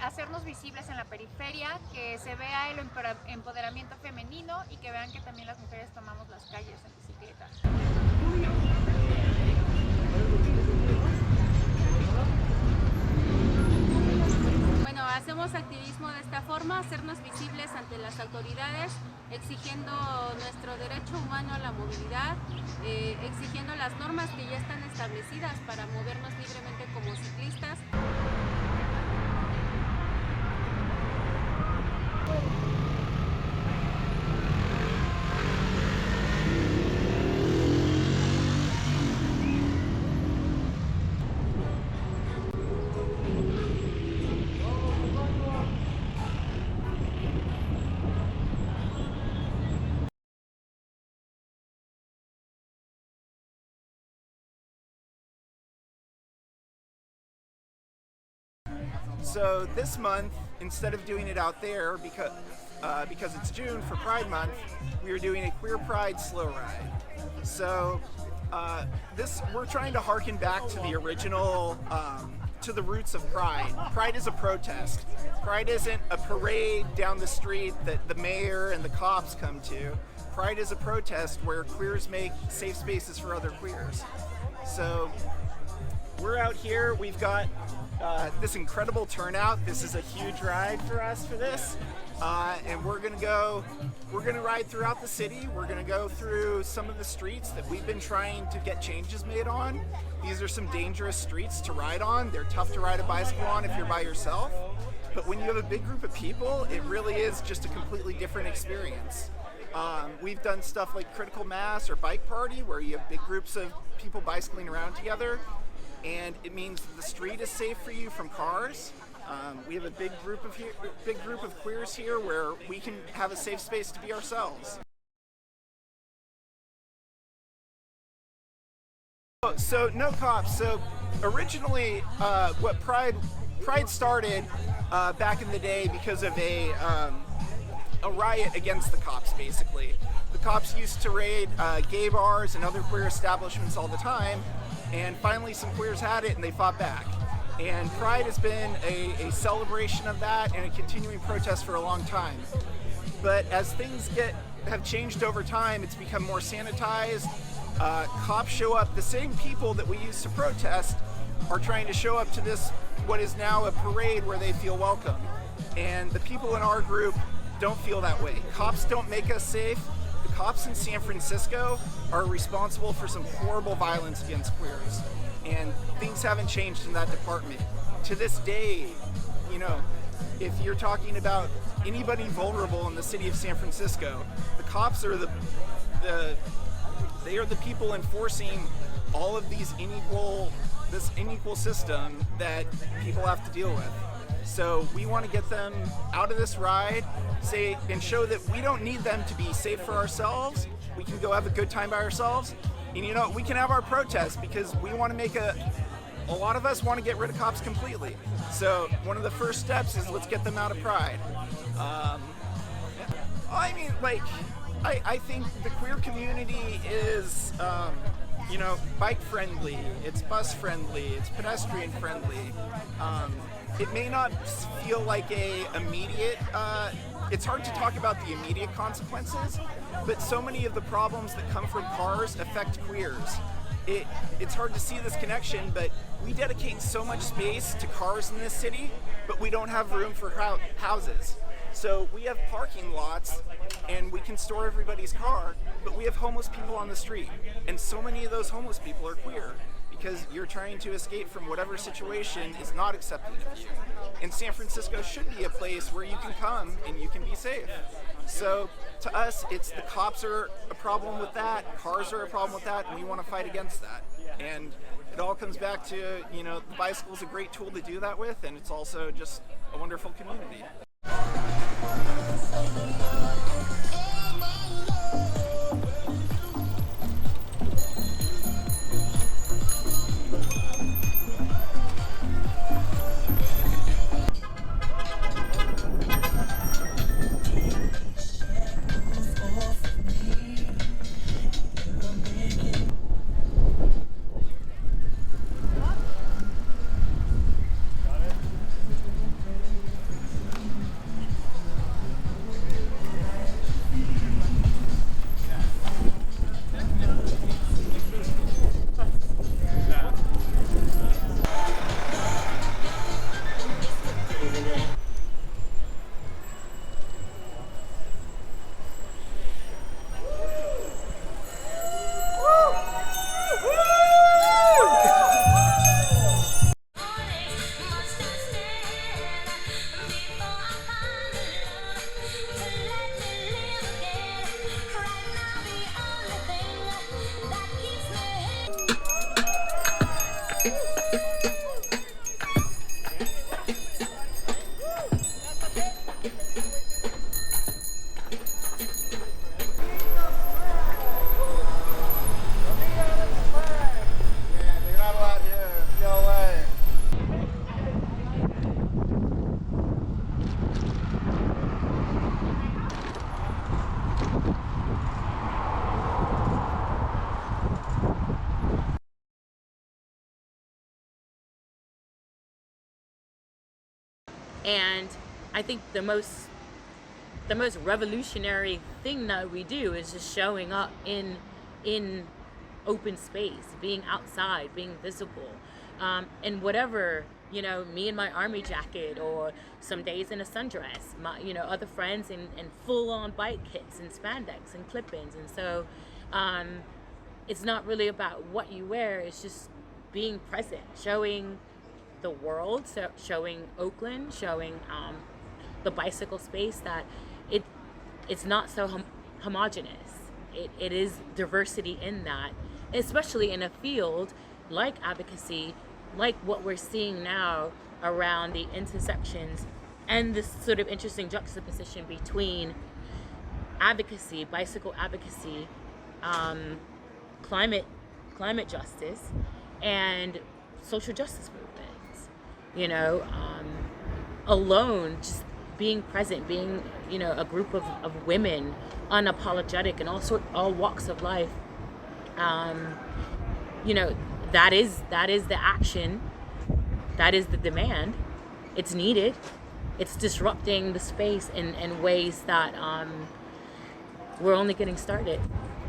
hacernos visibles en la periferia, que se vea el empoderamiento femenino y que vean que también las mujeres tomamos las calles en bicicleta. Bueno, hacemos activismo de esta forma, hacernos visibles ante las autoridades, exigiendo nuestro derecho humano a la movilidad, exigiendo las normas que ya están establecidas para movernos libremente como ciclistas. So this month, instead of doing it out there because it's June for Pride Month, we are doing a Queer Pride slow ride. So we're trying to harken back to the original, to the roots of Pride. Pride is a protest. Pride isn't a parade down the street that the mayor and the cops come to. Pride is a protest where queers make safe spaces for other queers. So we're out here, we've got this incredible turnout. This is a huge ride for us for this. And we're gonna ride throughout the city. We're gonna go through some of the streets that we've been trying to get changes made on. These are some dangerous streets to ride on. They're tough to ride a bicycle on if you're by yourself. But when you have a big group of people, it really is just a completely different experience. We've done stuff like critical mass or bike party, where you have big groups of people bicycling around together. And it means the street is safe for you from cars. We have a big group of queers here where we can have a safe space to be ourselves. So no cops. So originally, what Pride started back in the day because of a riot against the cops. Basically, the cops used to raid gay bars and other queer establishments all the time. And finally some queers had it and they fought back. And Pride has been a celebration of that and a continuing protest for a long time. But as things have changed over time, it's become more sanitized. Cops show up, the same people that we used to protest are trying to show up to this, what is now a parade where they feel welcome. And the people in our group don't feel that way. Cops don't make us safe. The cops in San Francisco are responsible for some horrible violence against queers, and things haven't changed in that department. To this day, you know, if you're talking about anybody vulnerable in the city of San Francisco, the cops are they are the people enforcing all of this unequal system that people have to deal with. So we want to get them out of this ride, and show that we don't need them to be safe for ourselves. We can go have a good time by ourselves. And you know, we can have our protest because we want to make a lot of us want to get rid of cops completely. So one of the first steps is let's get them out of Pride. I mean, like, I think the queer community is, you know, bike friendly, it's bus friendly, it's pedestrian friendly. It may not feel like it's hard to talk about the immediate consequences, but so many of the problems that come from cars affect queers. It's hard to see this connection, but we dedicate so much space to cars in this city, but we don't have room for houses. So we have parking lots and we can store everybody's car, but we have homeless people on the street. And so many of those homeless people are queer because you're trying to escape from whatever situation is not accepting of you. And San Francisco should be a place where you can come and you can be safe. So to us, it's the cops are a problem with that, cars are a problem with that, and we want to fight against that. And it all comes back to, you know, the bicycle is a great tool to do that with, and it's also just a wonderful community. And I think the most revolutionary thing that we do is just showing up in open space, being outside, being visible, and whatever, you know, me in my army jacket, or some days in a sundress, my, you know, other friends in full-on bike kits and spandex and clip-ins. And so it's not really about what you wear, it's just being present, showing the world, so showing Oakland, showing the bicycle space that it's not so homogenous. It is diversity in that, especially in a field like advocacy, like what we're seeing now around the intersections and this sort of interesting juxtaposition between advocacy, bicycle advocacy, climate justice, and social justice movements. You know, alone, just being present, being, you know, a group of women, unapologetic in all walks of life. You know, that is the action, that is the demand. It's needed. It's disrupting the space in ways that we're only getting started.